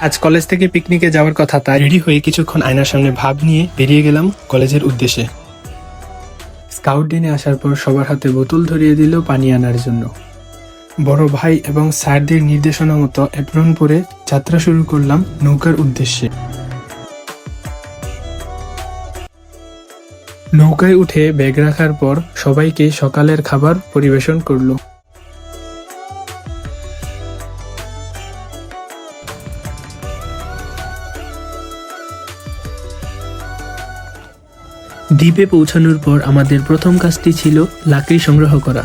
আজ কলেজ থেকে পিকনিকে যাওয়ার কথা, তাই রেডি হয়ে কিছুক্ষণ আয়নার সামনে ভাব নিয়ে বেরিয়ে গেলাম কলেজের উদ্দেশ্যে। স্কাউট ডিনে আসার পর সবার হাতে বোতল ধরিয়ে দিল পানি আনার জন্য। বড় ভাই এবং স্যারদের নির্দেশনা মতো অ্যাপ্রন পরে যাত্রা শুরু করলাম নৌকার উদ্দেশ্যে। নৌকায় উঠে ব্যাগ রাখার পর সবাইকে সকালের খাবার পরিবেশন করলো। দ্বীপে পৌঁছানোর পর আমাদের প্রথম কাজটি ছিল লাকড়ি সংগ্রহ করা।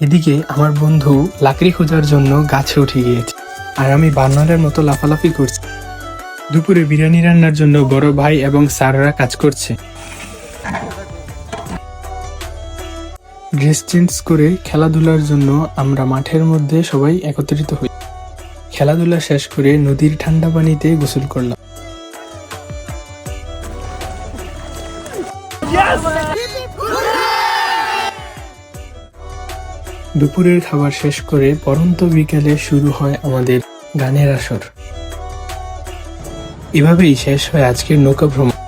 এদিকে আমার বন্ধু লাকড়ি খোঁজার জন্য গাছে উঠে গিয়েছে, আর আমি বানরের মতো লাফালাফি করছি। দুপুরে বিরিয়ানি রান্নার জন্য বড় ভাই এবং স্যাররা কাজ করছে। ড্রেস চেঞ্জ করে খেলাধুলার জন্য আমরা মাঠের মধ্যে সবাই একত্রিত হই। খেলাধুলা শেষ করে নদীর ঠান্ডা পানিতে গোসল করলাম। দুপুরের খাবার শেষ করে পরন্ত বিকেলে শুরু হয় আমাদের গানের আসর। এভাবেই শেষ হয় আজকের নৌকা ভ্রমণ।